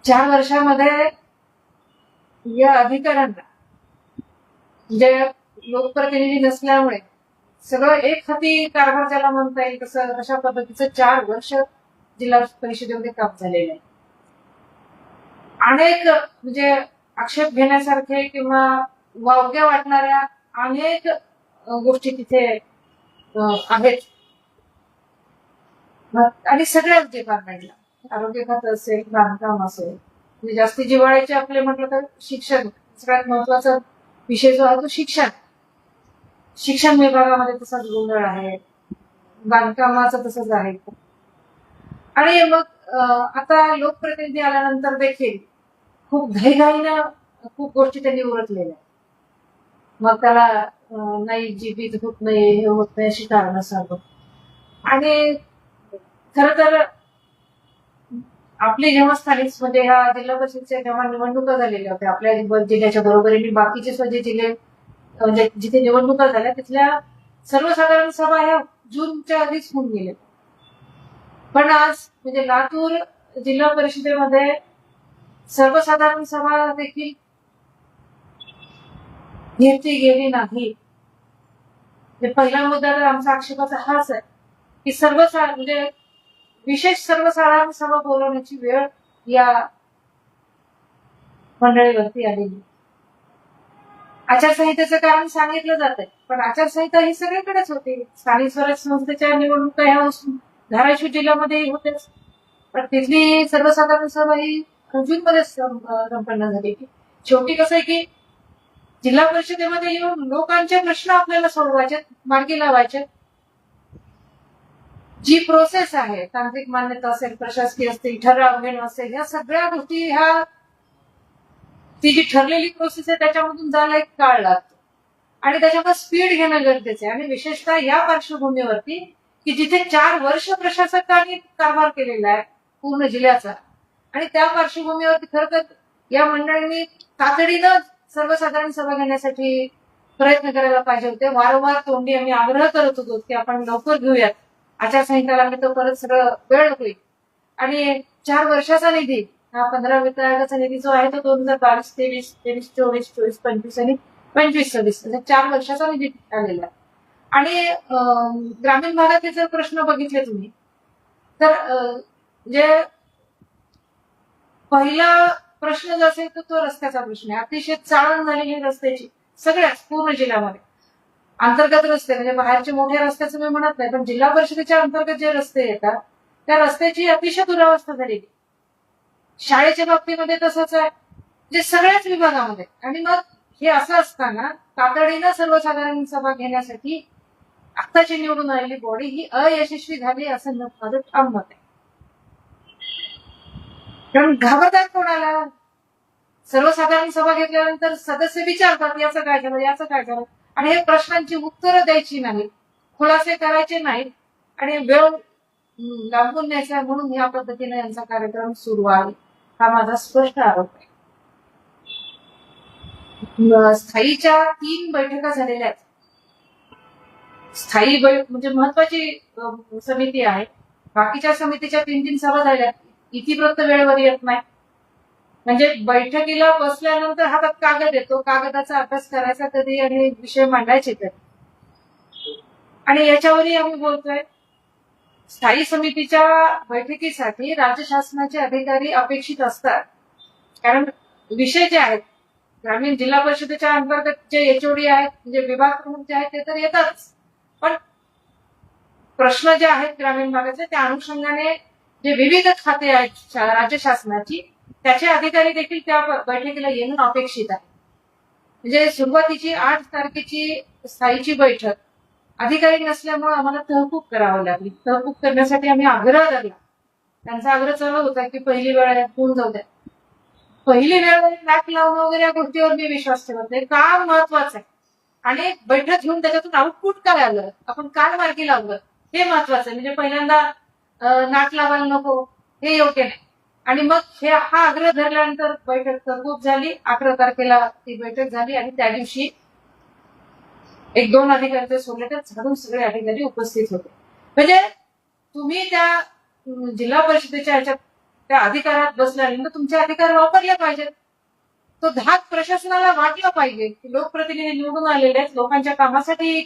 4 वर्षामध्ये या अधिकाऱ्यांना म्हणजे लोकप्रतिनिधी नसल्यामुळे सगळं एक हाती कारभार ज्याला म्हणता येईल तसं अशा पद्धतीचं 4 वर्ष जिल्हा परिषदेमध्ये काम झालेलं आहे. अनेक म्हणजे आक्षेप घेण्यासारखे किंवा वावग्या वाटणाऱ्या अनेक गोष्टी तिथे आहेत आणि सगळ्याच डिपार्टमेंटला आरोग्य खातं असेल, बांधकाम असेल, म्हणजे जास्ती जिव्हाळ्याचे आपले म्हटलं तर शिक्षण सगळ्यात महत्वाचा विषय जो आहे तो शिक्षण विभागामध्ये तसाच गोंधळ आहे, बांधकामाचं तसंच आहे. आणि मग आता लोकप्रतिनिधी आल्यानंतर देखील खूप घाईघाईनं खूप गोष्टी त्यांनी उरकलेल्या. मग त्याला नाही जीबीत होत नाही, हे होत नाही अशी कारणं सांगतो. आणि खर तर आपली जेव्हा स्थानिक म्हणजे ह्या जिल्हा परिषदेच्या जेव्हा निवडणुका झालेल्या होत्या आपल्या जिल्ह्याच्या बरोबरीने बाकीचे स्वतः जिल्हे म्हणजे जिथे निवडणुका झाल्या तिथल्या सर्वसाधारण सभा ह्या जूनच्या आधीच होऊन गेल्या. पण आज म्हणजे लातूर जिल्हा परिषदेमध्ये सर्वसाधारण सभा देखील घेतली गेली नाही. पहिला मुद्दा तर आमचा आक्षेपाचा हाच आहे की म्हणजे विशेष सर्वसाधारण सभा बोलवण्याची वेळ या मंडळीवरती आलेली. आचारसंहितेचं कारण सांगितलं जात आहे, पण आचारसंहिता ही सगळीकडेच होती. स्थानिक स्वराज्य संस्थेच्या निवडणुका ह्या धाराशिव जिल्ह्यामध्येही होतेच, पण तिथली सर्वसाधारण सभा ही जूनमध्ये संपन्न झाली. शेवटी कसं आहे की जिल्हा परिषदेमध्ये येऊन लोकांचे प्रश्न आपल्याला सोडवायचे, मार्गी लावायचे. जी प्रोसेस आहे, तांत्रिक मान्यता असेल, प्रशासकीय असतील, ठराव घेणं असेल, या सगळ्या गोष्टी ह्या ती जी ठरलेली प्रोसेस आहे त्याच्यामधून जायला एक काळ लागतो आणि त्याच्यामुळे स्पीड घेणं गरजेचं आहे. आणि विशेषतः या पार्श्वभूमीवरती की जिथे 4 वर्ष प्रशासकांनी कारभार केलेला आहे पूर्ण जिल्ह्याचा, आणि त्या पार्श्वभूमीवरती खरं तर या मंडळींनी तातडीनं सर्वसाधारण सभा घेण्यासाठी प्रयत्न करायला पाहिजे होते. वारंवार तोंडी आम्ही आग्रह करत होतो की आपण लवकर घेऊयात, आचारसंहिता लागली तर परत सगळं वेळ होईल. आणि 4 वर्षाचा निधी हा 15 वित्त आयोगाचा निधी जो आहे तो 2022, 23, 24, 25 आणि 25-26 म्हणजे 4 वर्षाचा निधी आलेला आहे. आणि ग्रामीण भागातले जर प्रश्न बघितले तुम्ही तर म्हणजे पहिला प्रश्न जो असेल तो रस्त्याचा प्रश्न आहे. अतिशय चाळण झालेली रस्त्याची सगळ्याच पूर्ण जिल्ह्यामध्ये. अंतर्गत रस्ते म्हणजे बाहेरचे मोठ्या रस्त्याचं मी म्हणत नाही, पण जिल्हा परिषदेच्या अंतर्गत जे रस्ते येतात त्या रस्त्याची अतिशय दुरावस्था झालेली. शाळेच्या बाबतीमध्ये तसंच आहे, म्हणजे सगळ्याच विभागामध्ये. आणि मग हे असं असताना तातडीनं सर्वसाधारण सभा घेण्यासाठी आत्ताची निवडून आलेली बॉडी ही अयशस्वी झाली असं माझं ठाम मत आहे. कारण घाबरतात कोणाला? सर्वसाधारण सभा घेतल्यानंतर सदस्य विचारतात याचं काय झालं, याचं काय झालं, आणि हे प्रश्नांची उत्तरं द्यायची नाहीत, खुलासे करायचे नाहीत आणि वेळ लांबून न्यायचा म्हणून या पद्धतीने यांचा कार्यक्रम सुरू आहे, हा माझा स्पष्ट आरोप आहे. स्थायीच्या 3 बैठका झालेल्या आहेत. स्थायी म्हणजे महत्वाची समिती आहे. बाकीच्या समितीच्या 3 सभा झाल्या. इतिवृत्त वेळेवर येत नाही. म्हणजे बैठकीला बसल्यानंतर हातात कागद येतो, कागदाचा अभ्यास करायचा कधी आणि विषय मांडायचे कधी. आणि याच्यावरही आम्ही बोलतोय. स्थायी समितीच्या बैठकीसाठी राज्य शासनाचे अधिकारी अपेक्षित असतात, कारण विषय जे आहेत ग्रामीण जिल्हा परिषदेच्या अंतर्गत जे एचओडी आहेत म्हणजे विभाग प्रमुख जे आहेत ते तर येतातच, पण प्रश्न जे आहेत ग्रामीण भागाचे त्या अनुषंगाने जे विविध खाते आहेत राज्य शासनाची त्याचे अधिकारी देखील त्या बैठकीला येणं अपेक्षित आहे. म्हणजे सुरुवातीची 8 तारखेची स्थायीची बैठक अधिकारी नसल्यामुळे आम्हाला तहकूब करावं लागली. तहकूब करण्यासाठी आम्ही आग्रह धरला. त्यांचा आग्रह चालू होता की पहिली वेळ होऊन जाऊ द्या. पहिली वेळ नाक लावणं वगैरे या गोष्टीवर मी विश्वास ठेवत नाही. काम महत्वाचं आहे आणि बैठक घेऊन त्याच्यातून आउटपुट काय आलं, आपण काय मार्गी लावलं हे महत्वाचं आहे. म्हणजे पहिल्यांदा नाक लावायला नको हे योग्य नाही. आणि मग हा आग्रह धरल्यानंतर बैठक तहकूब झाली. 11 तारखेला ती बैठक झाली आणि त्या दिवशी 1-2 अधिकारी सोडले तर झाडून सगळे अधिकारी उपस्थित होते. म्हणजे तुम्ही त्या जिल्हा परिषदेच्या ह्याच्यात त्या अधिकारात बसल्यानंतर तुमचे अधिकार वापरले पाहिजेत. तो धाक प्रशासनाला वाटला पाहिजे की लोकप्रतिनिधी निवडून आलेले आहेत, लोकांच्या कामासाठी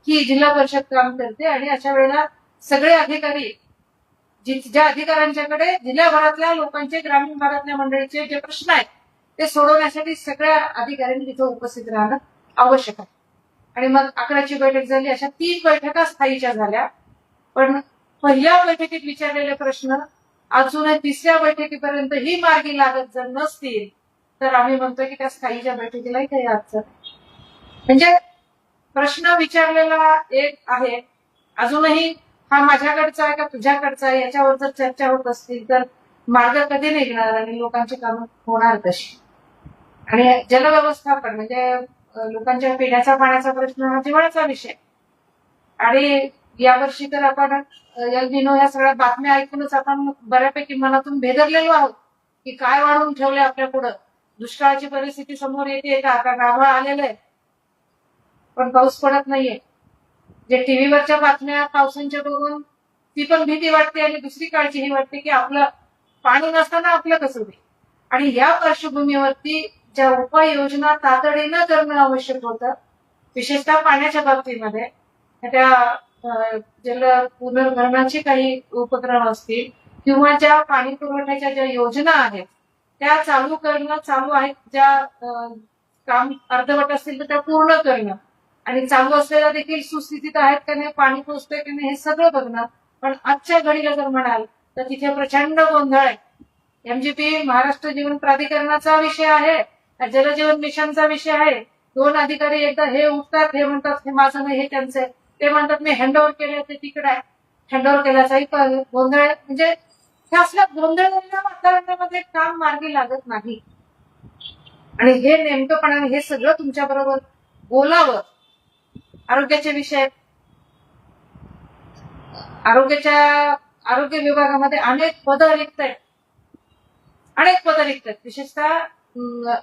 ही जिल्हा परिषद काम करते आणि अशा वेळेला सगळे अधिकारी ज्या अधिकाऱ्यांच्याकडे जिल्ह्याभरातल्या लोकांचे, ग्रामीण भागातल्या मंडळीचे जे प्रश्न आहेत ते सोडवण्यासाठी सगळ्या अधिकाऱ्यांनी तिथे उपस्थित राहणं आवश्यक आहे. आणि मग 11ची बैठक झाली. अशा 3 बैठका स्थायीच्या झाल्या. पण पहिल्या बैठकीत विचारलेले प्रश्न अजूनही 3ऱ्या बैठकीपर्यंत ही मार्गी लागत जर नसतील तर आम्ही म्हणतो की त्या स्थायीच्या बैठकीलाही काही अर्थ नाही. म्हणजे प्रश्न विचारलेला एक आहे, अजूनही हा माझ्याकडचा आहे का तुझ्याकडचा आहे याच्यावर जर चर्चा होत असतील तर मार्ग कधी निघणार आणि लोकांची कामं होणार कशी. आणि जलव्यवस्थापन म्हणजे लोकांच्या पिण्याच्या पाण्याचा प्रश्न हा जिव्हाळ्याचा विषय. आणि यावर्षी तर आपण एल निनो या सगळ्या बातम्या ऐकूनच आपण बऱ्यापैकी मनातून भेदरलेलो आहोत की काय वाढवून ठेवले आपल्या पुढं. दुष्काळाची परिस्थिती समोर येते का, आता गाभा आलेलं आहे पण पाऊस पडत नाहीये. जे टीव्हीवरच्या बातम्या पावसांच्या बघून ती पण भीती वाटते आणि दुसरी काळजी ही वाटते की आपलं पाणी नसताना आपलं कसं होईल. आणि या पार्श्वभूमीवरती ज्या उपाययोजना तातडीनं करणं आवश्यक होतं, विशेषतः पाण्याच्या बाबतीमध्ये त्या जल पुनर्भरणाचे काही उपक्रम असतील किंवा ज्या पाणी पुरवठ्याच्या ज्या योजना आहेत त्या चालू करणं, चालू आहेत ज्या काम अर्धवट असतील तर त्या पूर्ण करणं आणि चालू असलेल्या देखील सुस्थितीत आहेत का नाही, पाणी पोचतंय की नाही हे सगळं बघणं. पण आजच्या घडीला जर म्हणाल तर तिथे प्रचंड गोंधळ आहे. एमजीपी महाराष्ट्र जीवन प्राधिकरणाचा विषय आहे, जलजीवन मिशनचा विषय आहे. 2 अधिकारी एकदा हे उठतात, हे म्हणतात हे माझं नाही हे त्यांचं आहे, ते म्हणतात मी हँडओव्हर केले ते तिकडे आहे, हँडओव्हर केल्याचाही गोंधळ आहे. म्हणजे हे असल्या गोंधळलेल्या वातावरणामध्ये काम मार्गी लागत नाही. आणि हे नेमकंपणाने हे सगळं तुमच्या बरोबर बोलावं. आरोग्याचे विषय, आरोग्य विभागामध्ये अनेक पदं रिक्त आहेत, विशेषतः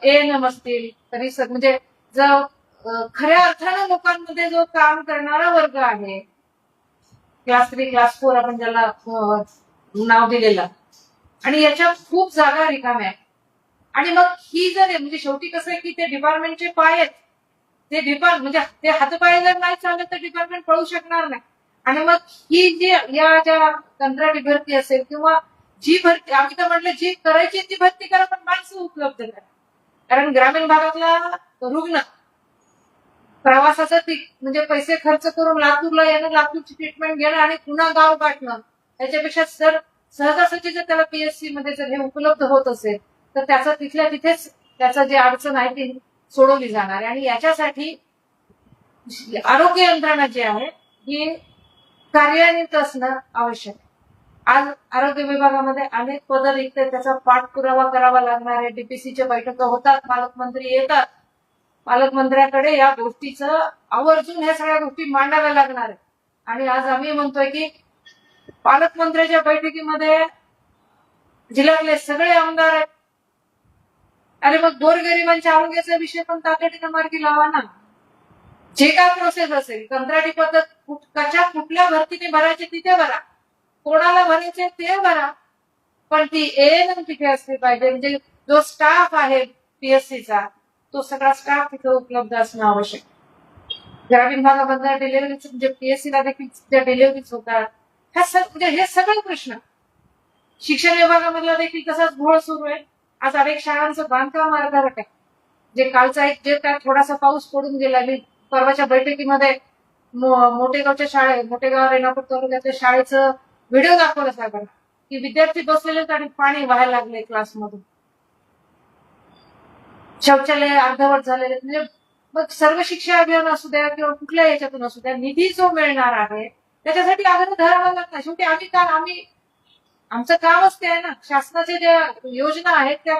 एएनएम असतील तरी म्हणजे जो खऱ्या अर्थानं लोकांमध्ये जो काम करणारा वर्ग आहे, क्लास 3 क्लास 4 आपण ज्याला नाव दिलेलं, आणि याच्या खूप जागा रिकाम्या आहेत. आणि मग ही जर म्हणजे शेवटी कसं आहे की ते डिपार्टमेंटचे पाय आहेत, ते म्हणजे ते हातपाय जर नाही चालत तर डिपार्टमेंट पळू शकणार नाही. आणि मग ही जी या ज्या कंत्राटी भरती असेल किंवा जी भरती आम्ही तर म्हटलं जी करायची ती भरती करा पण माणसं उपलब्ध करा. कारण ग्रामीण भागातला रुग्ण प्रवासाचं म्हणजे पैसे खर्च करून लातूरला येणं, लातूरची ट्रीटमेंट घेणं आणि पुन्हा गाव गाठणं याच्यापेक्षा जर सहजासहजी जर त्याला पीएचसी मध्ये जर हे उपलब्ध होत असेल तर त्याचं तिथल्या तिथेच त्याचं जे अडचण आहे ती सोडवली जाणार आहे. आणि याच्यासाठी आरोग्य यंत्रणा जी आहे ही कार्यान्वित असणं आवश्यक आहे. आज आरोग्य विभागामध्ये अनेक पदं रिक्त आहेत, त्याचा पाठपुरावा करावा लागणार आहे. डीपीसीच्या बैठका होतात, पालकमंत्री येतात, पालकमंत्र्याकडे या गोष्टीचं आवर्जून ह्या सगळ्या गोष्टी मांडाव्या लागणार आहेत. आणि आज आम्ही म्हणतोय की पालकमंत्र्याच्या बैठकीमध्ये जिल्ह्यातले सगळे आमदार आहेत. अरे मग गोरगरिबांच्या आरोग्याचा विषय पण तातडीनं मार्गी लावा ना. जे काय प्रोसेस असेल, कंत्राटी पद्धत कुठल्या भरतीने भरायचे तिथे भरा, कोणाला भरायचे ते भरा, पण ती एएनएम तिथे असली पाहिजे. म्हणजे जो स्टाफ आहे पीएससीचा तो सगळा स्टाफ तिथे उपलब्ध असणं आवश्यक. ग्रामीण भागामधल्या डिलिव्हरीच म्हणजे पीएससीला देखील ज्या डिलिव्हरीज होतात म्हणजे हे सगळे प्रश्न. शिक्षण विभागामधला देखील तसाच घोळ सुरू आहे. आज अनेक शाळांचं बांधकाम अर्धवट आहे. जे कालचा एक जे काय थोडासा पाऊस पडून गेला, मी परवाच्या बैठकीमध्ये मोठेगाव रेणापूर तालुक्यातल्या शाळेचं व्हिडिओ दाखवलं साहेबांना की विद्यार्थी बसलेले आणि पाणी व्हायला लागले क्लासमधून, शौचालय अर्धवट झालेले. म्हणजे मग सर्व शिक्षा अभियान असू द्या किंवा कुठल्या याच्यातून असू द्या, निधी जो मिळणार आहे त्याच्यासाठी आग्रह धरावा लागणार. शेवटी आम्ही आमचं कामच ते आहे ना. शासनाच्या ज्या योजना आहेत त्या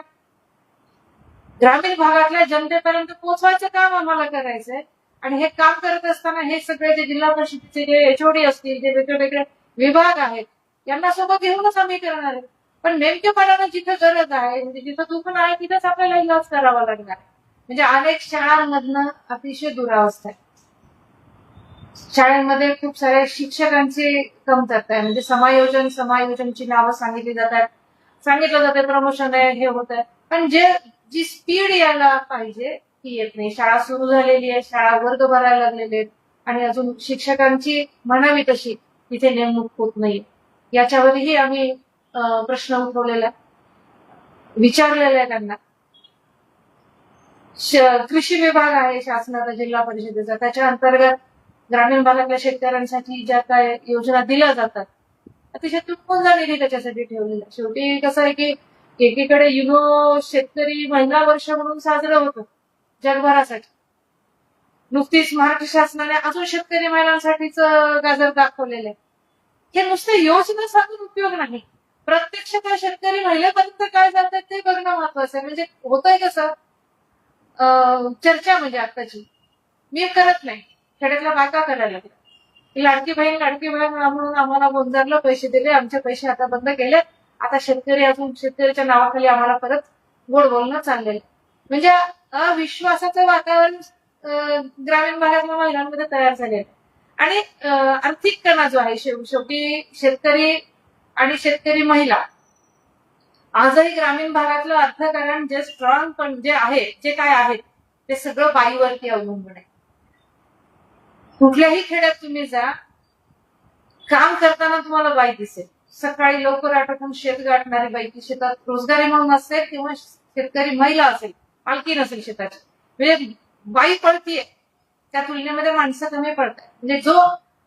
ग्रामीण भागातल्या जनतेपर्यंत पोहोचवायचं काम आम्हाला करायचंय. आणि हे काम करत असताना हे सगळे जे जिल्हा परिषदेचे जे एचओडी असतील, जे वेगवेगळे विभाग आहेत यांना सोबत घेऊनच आम्ही करणार आहे. पण नेमकेपणानं जिथं गरज आहे, म्हणजे जिथं दुखणं आहे तिथंच आपल्याला इलाज करावा लागणार आहे. म्हणजे अनेक शाळांमधनं अतिशय दुरावस्था आहे. शाळांमध्ये खूप साऱ्या शिक्षकांची कमतरता आहे. म्हणजे समायोजनची नावं सांगितली जातात, सांगितलं जाते प्रमोशन आहे, हे होत आहे, पण जी स्पीड यायला पाहिजे ती येत नाही. शाळा सुरू झालेली आहे, शाळा वर्ग भरायला लागलेले आहेत आणि अजून शिक्षकांची म्हणावी तशी तिथे नेमणूक होत नाही. याच्यावरही आम्ही प्रश्न उठवलेला विचारलेला आहे त्यांना. कृषी विभाग आहे शासनाचा, जिल्हा परिषदेचा, त्याच्या अंतर्गत ग्रामीण भागातल्या शेतकऱ्यांसाठी ज्या काय योजना दिल्या जातात अतिशय तुटपुंजा निधी त्याच्यासाठी ठेवलेला. शेवटी कसं आहे की एकीकडे शेतकरी महिला वर्ष म्हणून साजरं होतं जगभरासाठी, नुकतीच महाराष्ट्र शासनाने अजून शेतकरी महिलांसाठीच गाजर दाखवलेलं आहे. हे नुसते योजना सांगून उपयोग नाही, प्रत्यक्ष त्या शेतकरी महिलेपर्यंत काय जातात ते बघणं महत्वाचं आहे. म्हणजे होतंय कसं, चर्चा म्हणजे आत्ताची मी करत नाही, खेड्यातल्या बायका करायला लागल्या. लाडकी बहीण म्हणून आम्हाला गोंजारला पैसे दिले, आमचे पैसे आता बंद केले, आता शेतकऱ्याच्या नावाखाली आम्हाला परत गोड बोलणं चाललेलं. म्हणजे अविश्वासाचं वातावरण ग्रामीण भागातल्या महिलांमध्ये तयार झालेलं. आणि आर्थिक कणा जो आहे, शेवटी शेतकरी आणि शेतकरी महिला आजही ग्रामीण भागातलं अर्थकारण जे स्ट्रॉंग पण जे आहे, जे काय आहेत ते सगळं बाईवरती अवलंबून आहे. कुठल्याही खेड्यात तुम्ही जा, काम करताना तुम्हाला बाई दिसेल. सकाळी लवकर आटोपून शेत गाठणारी बाई, ती शेतात रोजगारी म्हणून असेल किंवा शेतकरी महिला असेल, मालकी नसेल शेताची, म्हणजे बाई पडतीये. त्या तुलनेमध्ये माणसं कमी पडतात. म्हणजे जो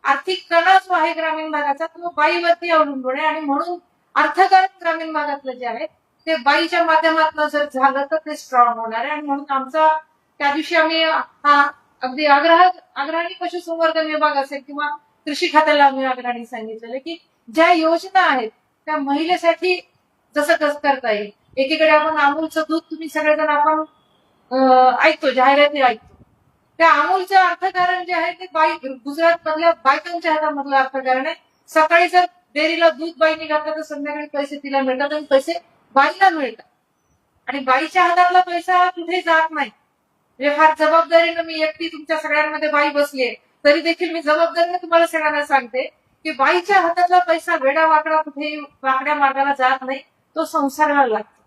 आर्थिक कणा जो आहे ग्रामीण भागाचा तो बाईवरती अवलंबून आहे. आणि म्हणून अर्थकारण ग्रामीण भागातलं जे आहे ते बाईच्या माध्यमातून जर झालं तर ते स्ट्रॉंग होणार आहे. आणि म्हणून आमचा त्या दिवशी आम्ही अगदी आग्रहाने पशुसंवर्धन विभाग असेल किंवा कृषी खात्याला आम्ही आग्रहाने सांगितलेलं की ज्या योजना आहेत त्या महिलेसाठी जसं कसं करता येईल. एकीकडे आपण अमूलचं दूध तुम्ही सगळेजण आपण ऐकतो, जाहिराती ऐकतो. त्या अमूलचं अर्थकारण जे आहे ते गुजरात मधल्या बायकांच्या हातामधलं अर्थकारण आहे. सकाळी जर डेअरीला दूध बाईने घातलं तर संध्याकाळी पैसे तिला मिळतात आणि पैसे बाईला मिळतात. आणि बाईच्या हातातला पैसा कुठे जात नाही. म्हणजे फार जबाबदारीनं मी एकटी तुमच्या सगळ्यांमध्ये बाई बसलीये तरी देखील मी जबाबदारीने तुम्हाला सगळ्यांना सांगते की बाईच्या हातातला पैसा वेडा वाकडा कुठेही वाकड्या मार्गाला जात नाही, तो संसाराला लागतो.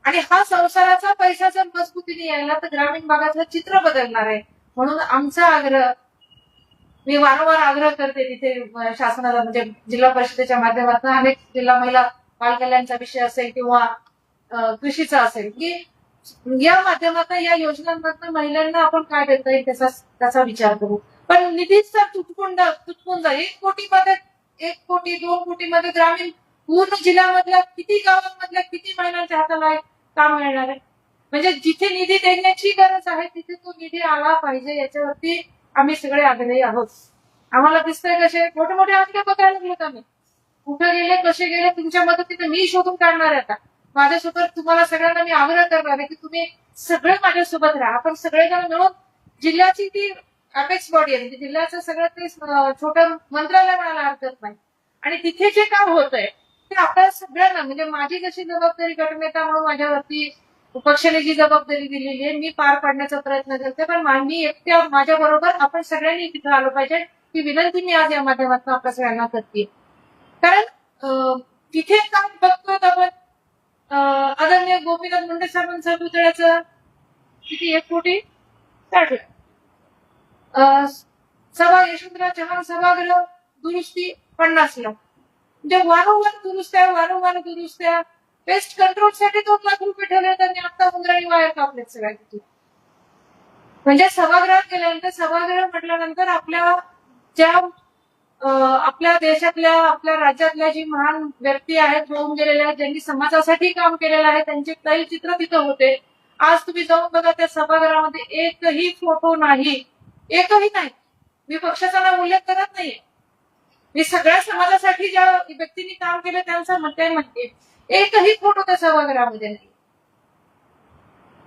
आणि हा संसाराचा पैसा जर मजबूतीने यायला तर ग्रामीण भागातलं चित्र बदलणार आहे. म्हणून आमचा आग्रह, मी वारंवार आग्रह करते तिथे शासनाला, म्हणजे जिल्हा परिषदेच्या माध्यमातून अनेक जिल्हा महिला बाल कल्याणचा विषय असेल किंवा कृषीचा असेल, की या माध्यमातून या योजनांमधून महिलांना आपण काय देता येईल त्याचा विचार करू. पण निधीच तर तुटपून जाईल. 1 कोटीमध्ये 1 कोटी 2 कोटीमध्ये ग्रामीण पूर्ण जिल्ह्यामधल्या किती गावांमधल्या किती महिलांच्या हाताला काम मिळणार आहे. म्हणजे जिथे निधी देण्याची गरज आहे तिथे तो निधी आला पाहिजे, याच्यावरती आम्ही सगळे आग्रही आहोत. आम्हाला दिसतंय कसे मोठे मोठे आकडे बघायला लागलेत. आम्ही कुठे गेले कसे गेले तुमच्या मदतीने मी शोधून काढणार आहे. आता माझ्यासोबत तुम्हाला सगळ्यांना मी आग्रह करणार आहे की तुम्ही सगळे माझ्यासोबत राहा. आपण सगळेजण मिळून जिल्ह्याची ती अपेक्स बॉडी आहे, जिल्ह्याचं सगळं ते छोटं मंत्रालय म्हणायला हरकत नाही. आणि तिथे जे काम होत आहे ते आपल्या सगळ्यांना, म्हणजे माझी जशी जबाबदारी गटनेता म्हणून माझ्यावरती पक्षाने जी जबाबदारी दिलेली आहे मी पार पाडण्याचा प्रयत्न करते. पण मी एकट्या माझ्या बरोबर आपण सगळ्यांनी तिथे आलं पाहिजे ही विनंती मी आज या माध्यमातून आपल्या सगळ्यांना करते. कारण तिथे काम बघतोय आपण आदरणीय गोपीनाथ मुंडे साहेबांचं पुतळ्याचं किती 1 कोटी 60 लाख, यशवंतराव चव्हाण सभागृह दुरुस्ती 50 लाख, म्हणजे वारंवार दुरुस्त्या पेस्ट कंट्रोल साठी 2 लाख रुपये ठेवले त्यांनी. आता उंदराणी वायर कापलेत सगळ्या. म्हणजे सभागृहात गेल्यानंतर, सभागृह म्हटल्यानंतर आपल्या देशातल्या आपल्या राज्यातल्या जी महान व्यक्ती आहेत, होऊन गेलेल्या आहेत, ज्यांनी समाजासाठी काम केलेलं आहे, त्यांचे तैलचित्र तिथं होते. आज तुम्ही जाऊन बघा त्या सभागृहामध्ये एकही फोटो नाही, एकही नाही. मी पक्षाचा नाव उल्लेख करत नाहीये, मी सगळ्या समाजासाठी ज्या व्यक्तींनी काम केलं त्यांचं म्हणते. एकही फोटो त्या सभागृहामध्ये नाही.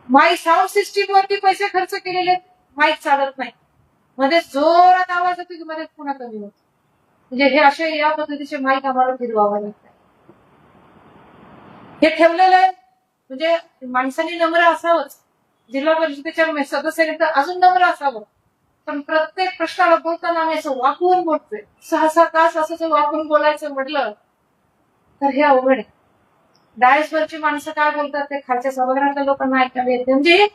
माईक साऊंड सिस्टीम वरती पैसे खर्च केलेले, माईक चालत नाही, मध्ये जोरात आवाज येतो की मध्ये पुन्हा कमी होतो. म्हणजे हे असे या पद्धतीचे माईक आम्हाला फिरवावं लागतात. हे ठेवलेलं आहे म्हणजे माणसांनी नम्र असावंच, जिल्हा परिषदेच्या सदस्यांनी तर अजून नम्र असावं. पण प्रत्येक प्रश्नाला बोलताना आम्ही असं वाकवून बोलतोय. 6-6 तास असं जर वाकून बोलायचं म्हटलं तर हे अवघड आहे. डायसवरची माणसं काय बोलतात ते खालच्या सभागृहातल्या लोकांना ऐकायला येते. म्हणजे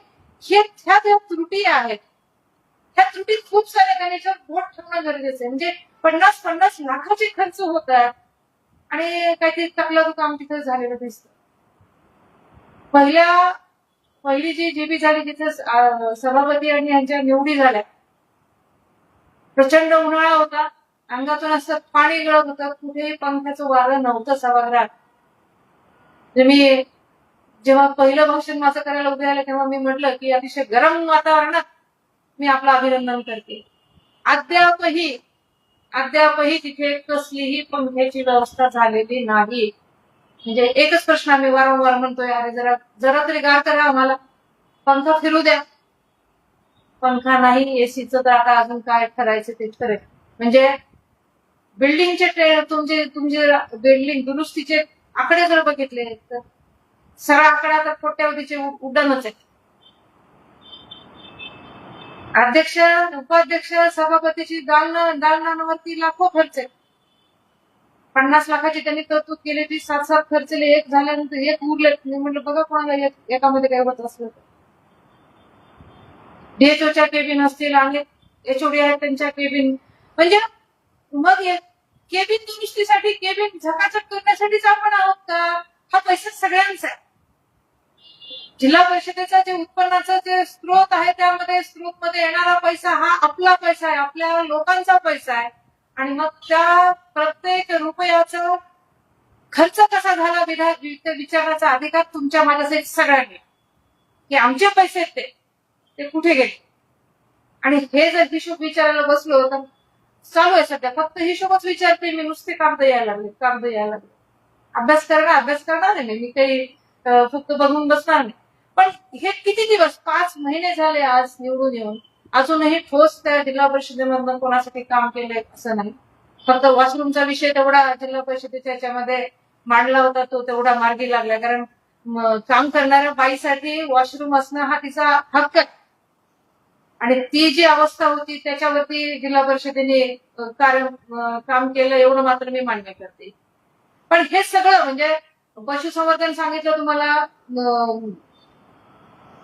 ह्या ज्या त्रुटी आहेत, ह्या त्रुटी खूप साऱ्या त्याच्यावर बोट ठेवणं गरजेचं आहे. म्हणजे 50-50 लाखाचे खर्च होतात आणि काहीतरी तकलं काम तिथे झालेलं दिसतं. पहिली जी जीबी झाली तिथे सभापती आणि यांच्या निवडी झाल्या, प्रचंड उन्हाळा होता, अंगातून असं पाणी गळत होतं, कुठेही पंख्याचं वारं नव्हतं सभागृहात. मी जेव्हा पहिलं भाषण माझं करायला उभे आले तेव्हा मी म्हटलं की अतिशय गरम वातावरणात मी आपलं अभिनंदन करते. अद्यापही तिथे कसलीही पंख्याची व्यवस्था झालेली नाही. म्हणजे एकच प्रश्न आम्ही वारंवार म्हणतोय, अरे जरा तरी गार करा, आम्हाला पंखा फिरू द्या. पंखा नाही, एसीचं तर आता अजून काय करायचं ते ठरेल. म्हणजे बिल्डिंगचे तुमचे बिल्डिंग दुरुस्तीचे आकडे जर बघितले तर सरळ आकडा तर कोट्यावधीचे उड्डाणच आहे. अध्यक्ष, उपाध्यक्ष, सभापतीची दालनांवरती लाखो खर्च आहे. 50 लाखाची त्यांनी तरतूद केली, ती 7 खर्चले, एक झाल्यानंतर एक उरले. मी म्हटलं बघा कोणाला एकामध्ये काय होत असलं तर. डीएचओच्या केबिन असतील आणि एचओडी आहेत त्यांच्या केबिन. म्हणजे मग केबिन दुरुस्तीसाठी, केबिन झकाझक करण्यासाठीच आपण आहोत का? हा पैसा सगळ्यांचा आहे. जिल्हा परिषदेचा जे उत्पन्नाचा जे स्रोत आहे त्यामध्ये मध्ये येणारा पैसा हा आपला पैसा आहे, आपल्या लोकांचा पैसा आहे. आणि मग त्या प्रत्येक रुपयाचा खर्च कसा झाला विचारण्याचा अधिकार तुमच्या माझ्या सगळ्यांनी, की आमचे पैसे ते कुठे गेले. आणि हे जर हिशोब विचारायला बसलो तर चालू आहे सध्या, फक्त हिशोबच विचारते मी, नुसते कागद यायला लागले. अभ्यास करणार नाही मी काही फक्त बघून बसणार नाही. पण हे किती दिवस, 5 महिने झाले आज निवडून येऊन, अजूनही ठोस त्या जिल्हा परिषदेमधून कोणासाठी काम केलंय असं नाही. फक्त वॉशरूमचा विषय तेवढा जिल्हा परिषदेच्या याच्यामध्ये मांडला होता, तो तेवढा मार्गी लागला. कारण काम करणाऱ्या बाईसाठी वॉशरूम असणं हा तिचा हक्क आहे. आणि ती जी अवस्था होती त्याच्यावरती जिल्हा परिषदेने काम केलं, एवढं मात्र मी मान्य करते. पण हे सगळं म्हणजे पशुसंवर्धन सांगितलं तुम्हाला,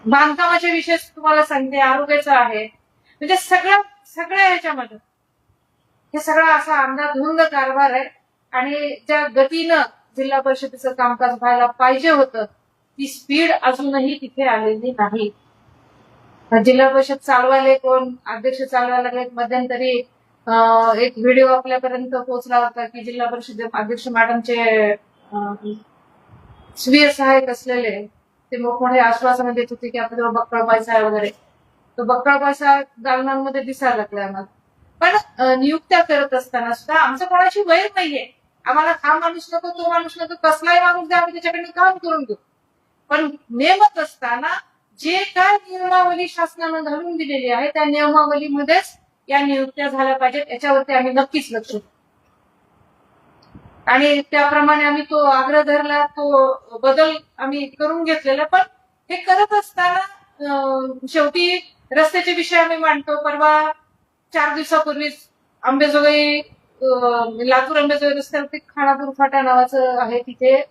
बांधकामाचे विषय तुम्हाला सांगते, आरोग्याचं आहे. म्हणजे सगळ्या ह्याच्यामध्ये हे सगळं असा अंधाधुंद कारभार आहे. आणि ज्या गतीनं जिल्हा परिषदेचं कामकाज व्हायला पाहिजे होतं ती स्पीड अजूनही तिथे आलेली नाही. जिल्हा परिषद चालवायला कोण, अध्यक्ष चालवायला लागले. मध्यंतरी एक व्हिडिओ आपल्यापर्यंत पोहोचला होता की जिल्हा परिषद अध्यक्ष मॅडमचे स्वीय सहाय्यक असलेले ते मोठमोठे आश्वासनं देत होते की आपल्याजवळ बक्कळ पैसा आहे वगैरे. तो बक्कळ पैसा दालनांमध्ये दिसायला लागला आम्हाला. पण नियुक्त्या करत असताना सुद्धा आमचं कोणाची वैर नाहीये. आम्हाला हा माणूस नको, तो माणूस नको, कसलाही माणूस द्या, आम्ही त्याच्याकडे काम करून घेऊ. पण नेमत असताना जे काय नियमावली शासनानं घालून दिलेली आहे त्या नियमावलीमध्येच या नियुक्त्या झाल्या पाहिजेत, याच्यावरती आम्ही नक्कीच लक्ष देऊ. आणि त्याप्रमाणे आम्ही तो आग्रह धरला, तो बदल आम्ही करून घेतलेला. पण हे करत असताना शेवटी रस्त्याचे विषय आम्ही मांडतो. परवा 4 दिवसापूर्वीच अंबेजोगाई, लातूर अंबेजोगाई रस्त्यावरती खानापूर फाटा नावाचं आहे, तिथे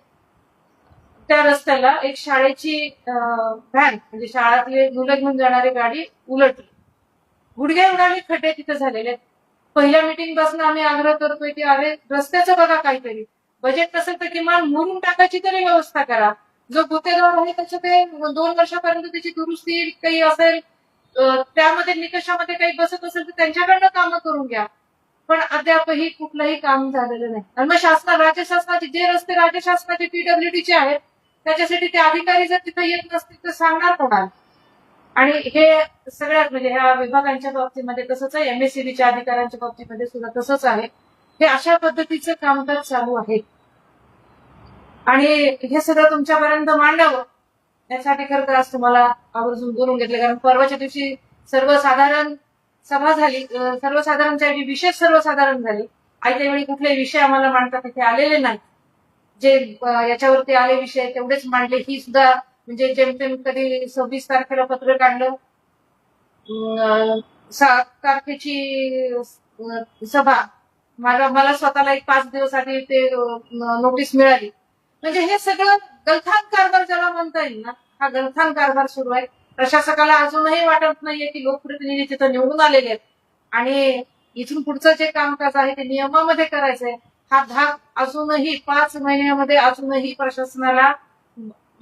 त्या रस्त्याला एक शाळेची व्हॅन, म्हणजे शाळातली मुलं घेऊन जाणारी गाडी उलटली, गुडघे उडाले, खड्डे तिथे झालेले. पहिल्या मीटिंग पासून आम्ही आग्रह करतोय की अरे रस्त्याचं बघा, काहीतरी बजेट नसेल तर किमान मुरुम टाकायची तरी व्यवस्था करा. जो गुत्तेदार आहे त्याच्या ते 2 वर्षापर्यंत त्याची दुरुस्ती काही असेल, त्यामध्ये निकषामध्ये काही बसत असेल तर त्यांच्याकडनं कामं करून घ्या. पण अद्यापही कुठलंही काम झालेलं नाही. आणि मग राज्य शासनाचे जे रस्ते राज्य शासनाचे पीडब्ल्यूडीचे आहेत त्याच्यासाठी ते अधिकारी जर तिथे येत नसतील तर सांगणार कोणाला. आणि हे सगळ्यात म्हणजे ह्या विभागांच्या बाबतीमध्ये तसंच आहे, एमएससीबीच्या अधिकाऱ्यांच्या बाबतीमध्ये सुद्धा तसंच आहे. हे अशा पद्धतीचं कामकाज चालू आहे. आणि हे सगळं तुमच्यापर्यंत मांडावं यासाठी खरं तर आज तुम्हाला आवर्जून बोलून घेतलं. कारण परवाच्या दिवशी सर्वसाधारण सभा झाली, सर्वसाधारणच्या विशेष सर्वसाधारण झाली. आयत्या वेळी कुठलेही विषय आम्हाला मांडता तिथे आलेले नाही. जे याच्यावरती आले विषय तेवढेच मांडले. ही सुद्धा म्हणजे जेमतेम कधी 26 तारखेला पत्र काढलं, 7 तारखेची सभा, मला स्वतःला एक 5 दिवस आधी ते नोटीस मिळाली. म्हणजे हे सगळं गलथान कारभार ज्याला म्हणता येईल ना, हा गलथान कारभार सुरू आहे. प्रशासकाला अजूनही वाटत नाहीये की लोकप्रतिनिधी तिथं निवडून आलेले आहेत आणि इथून पुढचं जे कामकाज आहे ते नियमामध्ये करायचंय. हा धाक अजूनही 5 महिन्यामध्ये अजूनही प्रशासनाला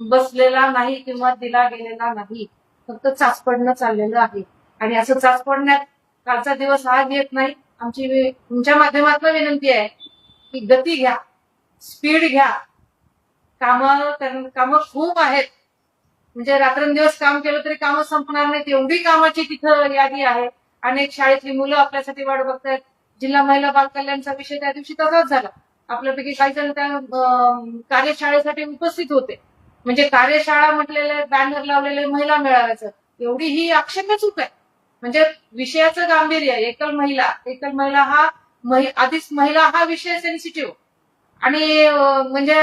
बसलेला नाही किंवा दिला गेलेला नाही. फक्त चाचपडणं चाललेलं आहे आणि असं चाचपडण्यात कालचा दिवस आज येत नाही. आमची तुमच्या माध्यमातून विनंती आहे की गती घ्या, स्पीड घ्या. कामं खूप आहेत. म्हणजे रात्रंदिवस काम केलं तरी कामं संपणार नाहीत, एवढी कामाची तिथं यादी आहे. अनेक शाळेतली मुलं आपल्यासाठी वाट बघतायत. जिल्हा महिला बाल कल्याणचा विषय त्या दिवशी तसाच झाला. आपल्यापैकी काही जण त्या कार्यशाळेसाठी उपस्थित होते. म्हणजे कार्यशाळा म्हटलेले, बॅनर लावलेले महिला मेळाव्याचं, एवढी ही आक्षेप्य चूक आहे. म्हणजे विषयाचं गांभीर्य, एकल महिला हा आधीच महिला हा विषय सेन्सिटिव्ह आणि म्हणजे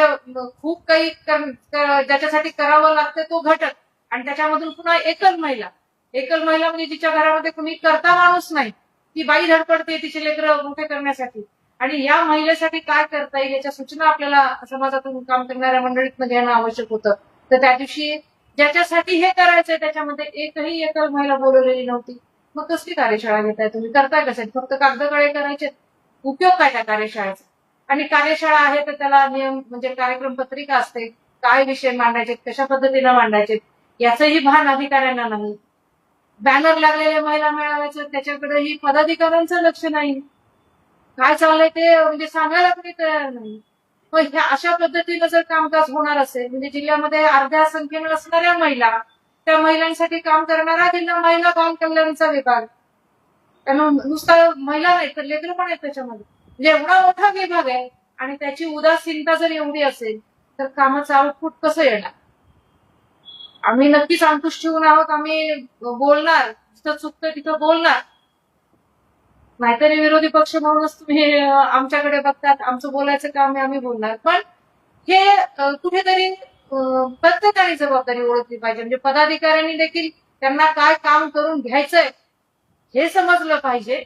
खूप काही ज्याच्यासाठी करावं लागतं तो घटक, आणि त्याच्यामधून पुन्हा एकल महिला म्हणजे जिच्या घरामध्ये कुणी करता माणूस नाही, ती बाई धडपडते तिचे लेकरं मोठे करण्यासाठी. आणि या महिलेसाठी काय करता येईल याच्या सूचना आपल्याला समाजातून काम करणाऱ्या मंडळीतनं घेणं आवश्यक होतं. तर त्या दिवशी ज्याच्यासाठी हे करायचंय त्याच्यामध्ये एकही एकल महिला बोलवलेली नव्हती. मग कसली कार्यशाळा घेताय तुम्ही? करताय कशात? फक्त कागदकाळे करायचे? उपयोग काय त्या कार्यशाळेचा? आणि कार्यशाळा आहे तर त्याला नियम म्हणजे कार्यक्रम पत्रिका असते, काय विषय मांडायचे, कशा पद्धतीनं मांडायचे याचंही भान अधिकाऱ्यांना नाही. बॅनर लागलेले महिला मेळाव्याचं त्याच्याकडेही पदाधिकाऱ्यांचं लक्ष नाही. काय चाललंय ते म्हणजे सांगायला कुणी तयार नाही. पण ह्या अशा पद्धतीनं जर कामकाज होणार असेल, म्हणजे जिल्ह्यामध्ये अर्ध्या संख्येनं असणाऱ्या महिला, त्या महिलांसाठी काम करणारा जिल्हा महिला बाल कल्याणचा विभाग, त्यांना नुसता महिला नाही तर लेकरं पण आहेत त्याच्यामध्ये. म्हणजे एवढा मोठा विभाग आहे आणि त्याची उदासीनता जर एवढी असेल तर कामाचं आउटपुट कसं येणार? आम्ही नक्कीच अंकुश ठेवून आहोत. आम्ही बोलणार, जिथं चुकतं तिथं बोलणार. नाहीतरी विरोधी पक्ष म्हणूनच तुम्ही आमच्याकडे बघतात. आमचं बोलायचं काम आहे, आम्ही बोलणार. पण हे कुठेतरी प्रत्येकाने जबाबदारी ओळखली पाहिजे. म्हणजे पदाधिकाऱ्यांनी देखील त्यांना काय काम करून घ्यायचंय हे समजलं पाहिजे.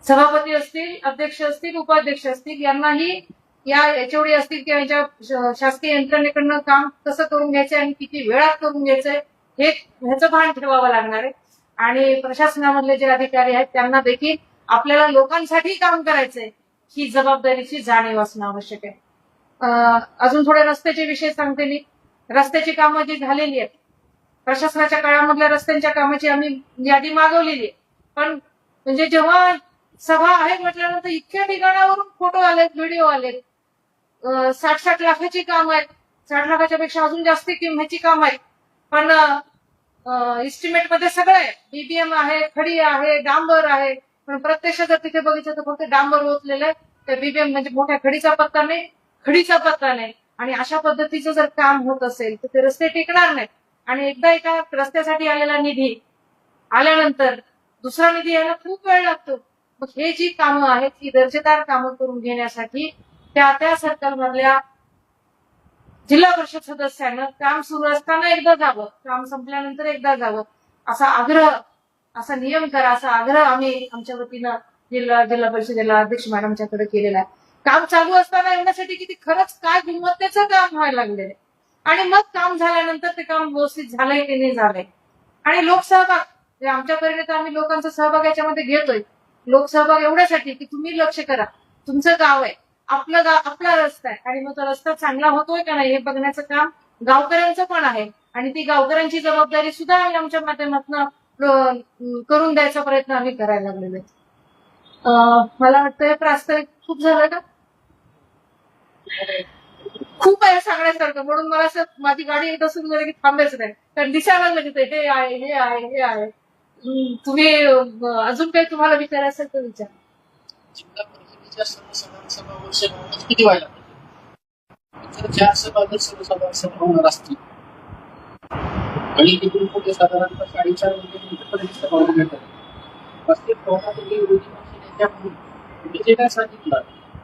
सभापती असतील, अध्यक्ष असतील, उपाध्यक्ष असतील, यांनाही या एचओडी असतील किंवा यांच्या शासकीय यंत्रणेकडनं काम कसं करून घ्यायचंय आणि किती वेळात करून घ्यायचंय ह्याचं भान ठेवावं लागणार आहे. आणि प्रशासनामधले जे अधिकारी आहेत त्यांना देखील आपल्याला लोकांसाठी काम करायचंय ही जबाबदारीची जाणीव असणं आवश्यक आहे. अजून थोडे रस्त्याचे विषय सांगते मी. रस्त्याची कामं जी झालेली आहेत, प्रशासनाच्या काळामधल्या रस्त्यांच्या कामाची आम्ही यादी मागवलेली आहे. पण म्हणजे जेव्हा सभा आहे म्हटल्यानंतर इतक्या ठिकाणावरून फोटो आलेत, व्हिडिओ आलेत. 60-60 लाखाची काम आहेत, 60 लाखाच्या पेक्षा अजून जास्त किंमतीची काम आहेत. पण इस्टिमेट मध्ये सगळं आहे, बीबीएम आहे, खडी आहे, डांबर आहे. पण प्रत्यक्ष जर तिथे बघितलं तर फक्त डांबर ओतलेलं आहे, त्या बीबीएम म्हणजे मोठ्या खडीचा पत्ता नाही, खडीचा पत्ता नाही. आणि अशा पद्धतीचं जर काम होत असेल तर ते रस्ते टिकणार नाहीत. आणि एकदा एका रस्त्यासाठी आलेला निधी आल्यानंतर दुसरा निधी यायला खूप वेळ लागतो. मग हे जी कामं आहेत ही दर्जेदार कामं करून घेण्यासाठी त्या सर्कलमधल्या जिल्हा परिषद सदस्यांना काम सुरू असताना एकदा जावं, काम संपल्यानंतर एकदा जावं, असा आग्रह, असा नियम करा, असा आग्रह आम्ही आमच्या वतीनं जिल्हा परिषदेला अध्यक्ष मॅडमच्याकडे केलेला आहे. काम चालू असताना एवढ्यासाठी किती खरंच काय गुणवत्तेचं काम व्हायला लागलेलं आहे. आणि मग काम झाल्यानंतर ते काम व्यवस्थित झालंय की नाही झालंय. आणि लोकसहभाग, आमच्यापर्यंत तर आम्ही लोकांचा सहभाग याच्यामध्ये घेतोय. लोकसहभाग एवढ्यासाठी की तुम्ही लक्ष करा, तुमचं गाव आहे, आपलं गाव, आपला रस्ता आहे आणि मग तो रस्ता चांगला होतोय का नाही हे बघण्याचं काम गावकऱ्यांचं पण आहे. आणि ती गावकऱ्यांची जबाबदारी सुद्धा आम्ही आमच्या माध्यमातून करून द्यायचा प्रयत्न आम्ही करायला लागलेलो आहे. मला वाटतं हे प्रास्ताविक खूप झालं का? खूप आहे सांगण्यासारखं, म्हणून मला असं माझी गाडी एकदा सुरू झाली की थांबायचं नाही, कारण दिसायला लागलं तिथे हे आहे, हे आहे, हे आहे. तुम्ही अजून काही तुम्हाला विचारायचं असेल तर विचार. जिल्हा परिषदेच्या सभा वर्ष किती व्हायला पाहिजे? जर 4 सभा जर सभा होणार असतील आणि तिथून पुढे साधारणतः 4.5 मिनिटांपर्यंत सभा होणार आहे. प्रत्येक प्रभागातील विरोधी पक्षनेत्या म्हणून जे काय सांगितलं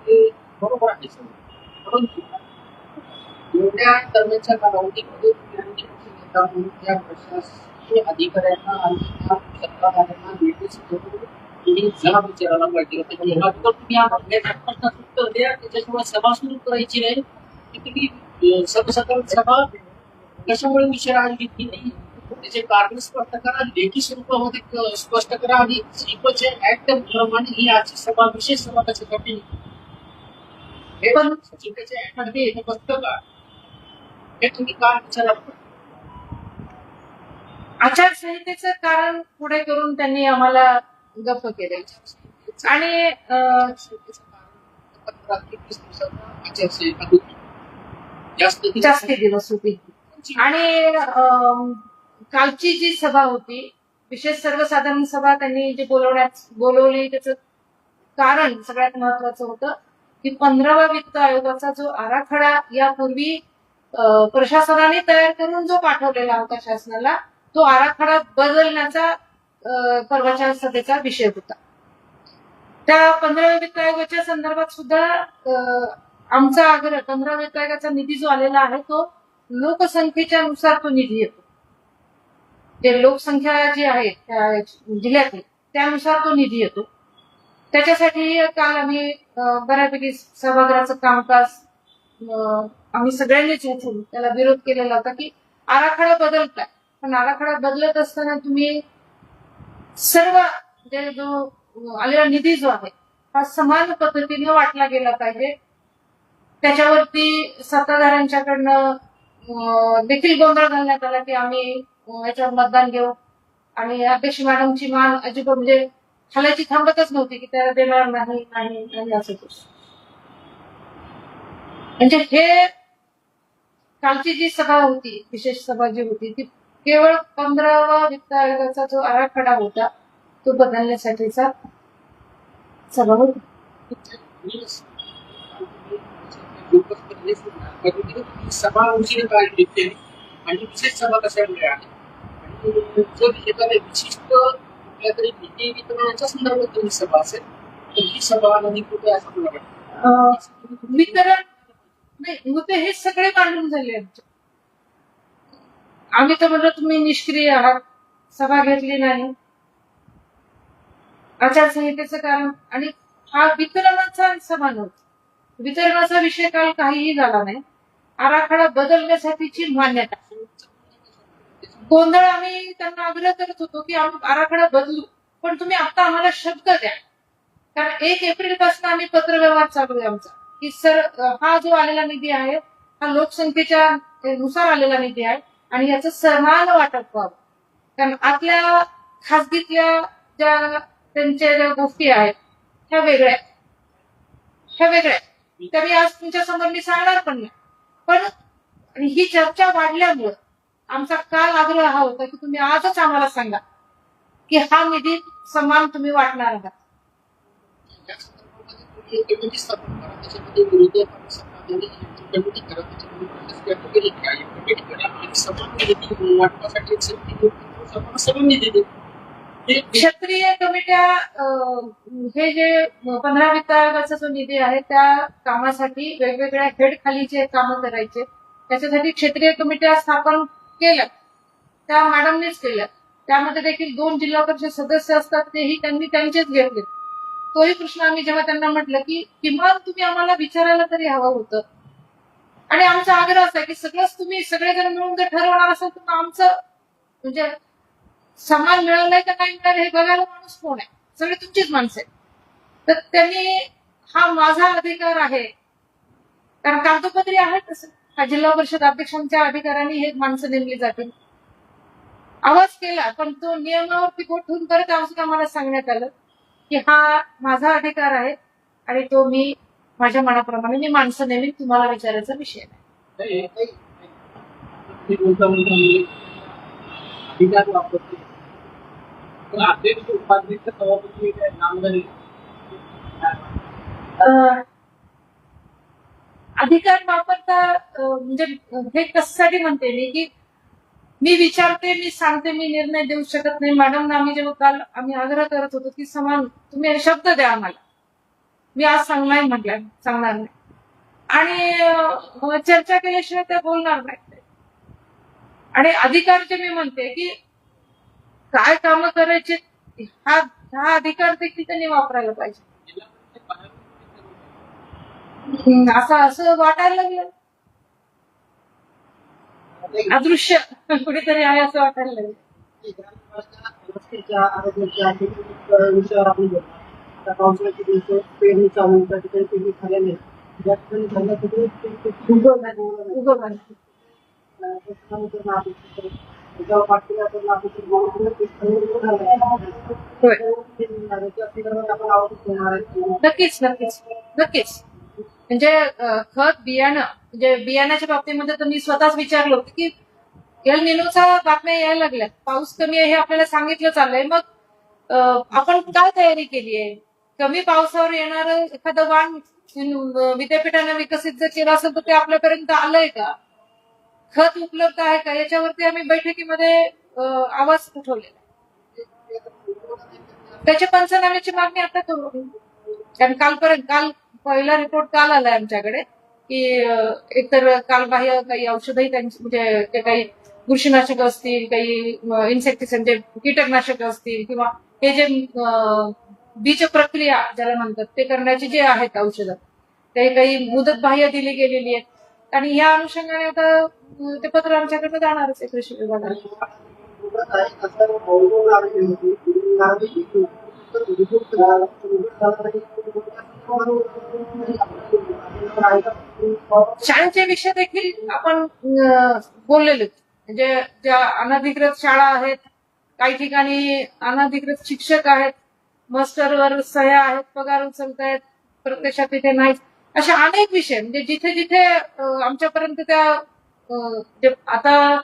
ते बरोबर आहे सगळं. परंतु एवढ्या दरम्यानच्या कालावधीमध्ये विरोधी पक्षनेता म्हणून त्या प्रशासकीय अधिकाऱ्यांना आणि त्या सत्ताधाऱ्यांना नोटीस देऊन तुम्ही जरा विचारायला पाहिजे होतं. तुम्ही या मागण्याचं उत्तर द्या, त्याच्याशिवाय सभा सुरू करायची नाही. तुम्ही सर्वसाधारण सभा कशामुळे विषय आयोजित केली त्याचे कारण स्पष्ट करा, लेखी स्वरूपामध्ये स्पष्ट करा आणि जीपचे ऍक्ट प्रमाणे ही आजची सभा विशेष सभा कशासाठी हे पण जीपचे ऍक्ट मध्ये हे बसतं का हे तुम्ही काय विचारा. आचारसंहितेचं कारण पुढे करून त्यांनी आम्हाला गप्प केले आणि 15 ते 20 दिवसाचा आचारसंहिता होती. जास्ती दिवस होती. आणि कालची जी सभा होती विशेष सर्वसाधारण सभा त्यांनी जे बोलवली त्याचं कारण सगळ्यात महत्वाचं होतं की 15वा वित्त आयोगाचा जो आराखडा यापूर्वी प्रशासनाने तयार करून जो पाठवलेला होता शासनाला तो आराखडा बदलण्याचा परवाच्या सभेचा विषय होता. त्या 15व्या वित्त आयोगाच्या संदर्भात सुद्धा आमचा आग्रह 15 वित्त आयोगाचा निधी जो आलेला आहे तो लोकसंख्येच्या नुसार तो निधी येतो. जे लोकसंख्या जी आहे त्या जिल्ह्यातली त्यानुसार तो निधी येतो. त्याच्यासाठी काल आम्ही बऱ्यापैकी सभागृहाचं कामकाज आम्ही सगळ्यांनीच उठून त्याला विरोध केलेला होता की आराखडा बदलताय पण आराखडा बदलत असताना तुम्ही सर्व जो आलेला निधी जो आहे हा समान पद्धतीने वाटला गेला पाहिजे. त्याच्यावरती सत्ताधाऱ्यांच्याकडनं देखील गोंधळ घालण्यात आला की आम्ही याच्यावर मतदान घेऊ आणि अध्यक्ष मॅडमची मान अजिबात म्हणजे खालायची थांबतच नव्हती की त्याला देणार नाही नाही नाही असं. म्हणजे हे कालची जी सभा होती विशेष सभा जी होती ती केवळ 15वा वित्त आयोगाचा जो आराखडा होता तो बदलण्यासाठीचा सभा होती. सभा उशिरा काढली केली आणि विशेष सभा कशामुळे आली आणि जर एखाद्या विशिष्ट कुठल्या तरी निधी वितरणाच्या संदर्भात ही सभा असेल तर ही सभा अधिकृत आहे असं मला वाटतं. वितरण नाही मुद्दे हे सगळे मांडून झाले आमचे. आम्ही तर म्हणलं तुम्ही निष्क्रिय आहात सभा घेतली नाही आचारसंहितेचं कारण आणि हा वितरणाचा सभा नव्हता. वितरणाचा विषय काल काहीही झाला नाही. आराखडा बदलण्यासाठीची मान्यता गोंधळ आम्ही त्यांना आग्रह करत होतो की आराखडा बदलू पण तुम्ही आता आम्हाला शब्द द्या कारण 1 एप्रिल पासून आम्ही पत्रव्यवहार चालू आहे आमचा की सर हा जो आलेला निधी आहे हा लोकसंख्येच्या नुसार आलेला निधी आहे आणि याचं समान वाटप व्हावं कारण आपल्या खासगीतल्या त्यांच्या ज्या गोष्टी आहेत ह्या वेगळ्या त्या मी आज तुमच्या समोर मी सांगणार पण नाही. पण ही चर्चा वाढल्यामुळे आमचा काल आग्रह हा होता की तुम्ही आजच आम्हाला सांगा की हा निधी समान तुम्ही वाटणार आहात. क्षेत्रीय कमिट्या हे जे 15 वित्त आयोगाचा जो निधी आहे त्या कामासाठी वेगवेगळ्या हेड खालीचे कामं करायचे त्याच्यासाठी क्षेत्रीय कमिट्या स्थापन केल्या त्या मॅडमनेच केल्या. त्यामध्ये देखील 2 जिल्हा परिषद सदस्य असतात तेही त्यांनी त्यांचेच घेतले. तोही प्रश्न आम्ही जेव्हा त्यांना म्हटलं की किमान तुम्ही आम्हाला विचारायला तरी हवं होतं आणि आमचा आग्रह असा की सगळंच तुम्ही सगळेजण मिळून जर ठरवणार असेल तर आमचं म्हणजे समान मिळालाय का नाही मिळालं हे बघायला माणूस कोण आहे सगळे तुमचीच माणसं आहे. तर त्यांनी हा माझा अधिकार आहे कारण कागदोपत्री आहे तसं हा जिल्हा परिषद अध्यक्षांच्या अधिकाराने हे माणसं नेमली जातील. आवाज केला पण तो नियमावरती बोट ठेवून परत आम्हाला सांगण्यात आलं की हा माझा अधिकार आहे आणि तो मी माझ्या मनाप्रमाणे मी माणसं नेहमी तुम्हाला विचारायचा विषय नाही. अधिकार वापरते पण अध्यक्ष उपाध्यक्ष सभापती नामदारी अधिकार वापरता म्हणजे हे कशासाठी म्हणते मी की मी विचारते मी सांगते मी निर्णय देऊ शकत नाही. मॅडमना आम्ही जेव्हा काल आम्ही आग्रह करत होतो की समान तुम्ही शब्द द्या आम्हाला मी आज सांगणार नाही आणि चर्चा केल्याशिवाय त्या बोलणार नाही. आणि अधिकार जे मी म्हणते की काय कामं करायचे हा अधिकार देखील त्यांनी वापरायला पाहिजे असं वाटायला लागलं. अदृश्य कुठेतरी आहे असं वाटायला लागलं. रस्त्याच्या आरोग्याच्या विषयावर आपण बोलतो. आता पावसाळ्याचे दिवस पेरणी चालू आहे, त्या ठिकाणी पेरणी झाल्या नाही, ज्या ठिकाणी झाल्या तिथे उगवण. जेव्हा पाठीला तर नागपूरची गोळी होय. त्या संदर्भात आपण आवश्यक होणार आहे. नक्कीच नक्कीच नक्कीच. म्हणजे खत बियाणं म्हणजे बियाण्याच्या बाबतीमध्ये तर मी स्वतःच विचारलं होतं की एल निनोचा बातम्या यायला लागल्या, पाऊस कमी आहे हे आपल्याला सांगितलं चाललंय, मग आपण काय तयारी केली आहे? कमी पावसावर येणार एखादं वाण विद्यापीठाने विकसित जर केलं असेल तर ते आपल्यापर्यंत आलंय का? खत उपलब्ध आहे का? याच्यावरती आम्ही बैठकीमध्ये आवाज उठवलेला. त्याच्या पंचनाम्याची मागणी आता करू. कारण काल पहिला रिपोर्ट काल आलाय आमच्याकडे की एकतर कालबाह्य काही औषधही त्यांची म्हणजे ते काही बुरशीनाशक असतील, काही इन्सेक्टिसाइड म्हणजे कीटकनाशक असतील, किंवा हे जे बीज प्रक्रिया ज्याला म्हणतात ते करण्याचे जे आहेत औषधं, ते काही मुदत बाह्य दिली गेलेली आहेत आणि या अनुषंगाने आता ते पत्र आमच्याकडे जाणारच आहे कृषी विभागाला. शाळेचे विषय देखील आपण बोललेलो. म्हणजे ज्या अनधिकृत शाळा आहेत, काही ठिकाणी अनधिकृत शिक्षक आहेत, मास्टरवर सह्या आहेत, पगार उचलतायत, प्रत्यक्षात तिथे नाही, अशा अनेक विषय म्हणजे जिथे जिथे आमच्यापर्यंत त्या आता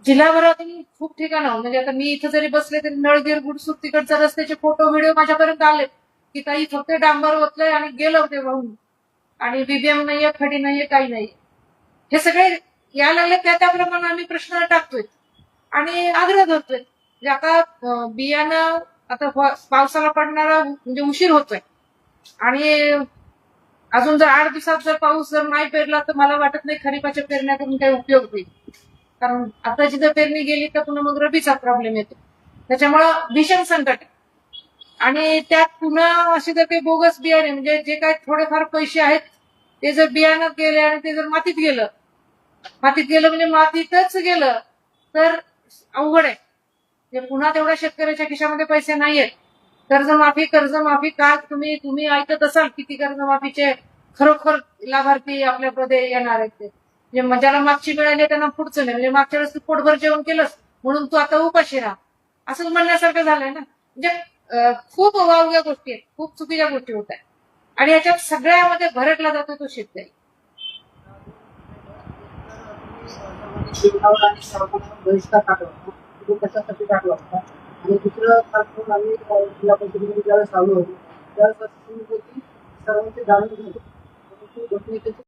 जिल्हाभरातून खूप ठिकाणं म्हणजे आता मी इथं जरी बसले तरी नळगीर गुडसूर तिकडच्या रस्त्याचे फोटो व्हिडिओ माझ्यापर्यंत आले की ताई फक्त डांबर होतलंय आणि गेलं होते वाहून, आणि बीबीएम नाहीये, खडी नाहीये, काही नाही. हे सगळे यायला लागले त्याप्रमाणे आम्ही प्रश्न टाकतोय आणि आग्रह धरतोय. म्हणजे आता बियाणं आता पावसाला पडणारा म्हणजे उशीर होतोय आणि अजून जर 8 दिवसात जर पाऊस जर नाही पेरला तर मला वाटत नाही खरीपाच्या पेरण्या करून काही उपयोग होईल. कारण आता जिथं पेरणी गेली तर पुन्हा मग रबीचा प्रॉब्लेम येतो. त्याच्यामुळं भीषण संकट. आणि त्यात पुन्हा असे जर काही बोगस बियाणे म्हणजे जे काही थोडेफार पैसे आहेत ते जर बियाण्यात गेले आणि ते जर मातीत गेलं म्हणजे मातीतच गेलं तर अवघड आहे. म्हणजे पुन्हा तेवढ्या शेतकऱ्याच्या खिशामध्ये पैसे नाहीयेत. कर्जमाफी का तुम्ही ऐकत असाल किती कर्जमाफीचे खरोखर लाभार्थी आपल्यामध्ये येणार आहेत ते. म्हणजे ज्याला मागची मिळाली त्यांना पुढचं नाही. म्हणजे मागच्या वेळेस तू पोटभर जेवण केलंस म्हणून तू आता उपाशी राहा असं म्हणण्यासारखं झालंय ना. म्हणजे खूप अवावल्या गोष्टी आहेत, खूप चुकीच्या गोष्टी होत आहेत आणि याच्यात सगळ्यामध्ये भरकला जातो तो शेतकरी. बहिष्कार टाकला होता, तो कशासाठी टाकला होता आणि दुसरं खास आम्ही जिल्हा परिषदेमध्ये ज्यावेळेस आलो होतो त्यावेळेस सर्वांची जाणून घेतो.